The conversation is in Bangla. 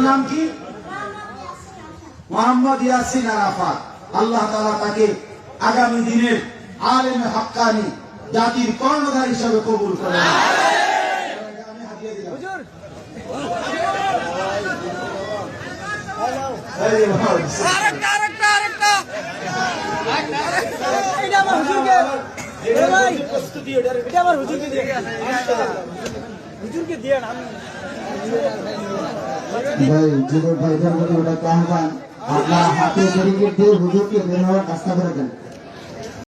নাম কি? মোহাম্মদ ইয়াসিন আরাফাত। আল্লাহ তাআলা তাকে আগামী দিনের আলেমে হাক্কানি, জাতির কর্ণধার হিসেবে কবুল করেন। ভাই যুবক ভাইদের প্রতি ওটা আহ্বান, আপনার হাতে শরীরে দিয়ে হুজুরকে বের হওয়ার রাস্তা করে দেন।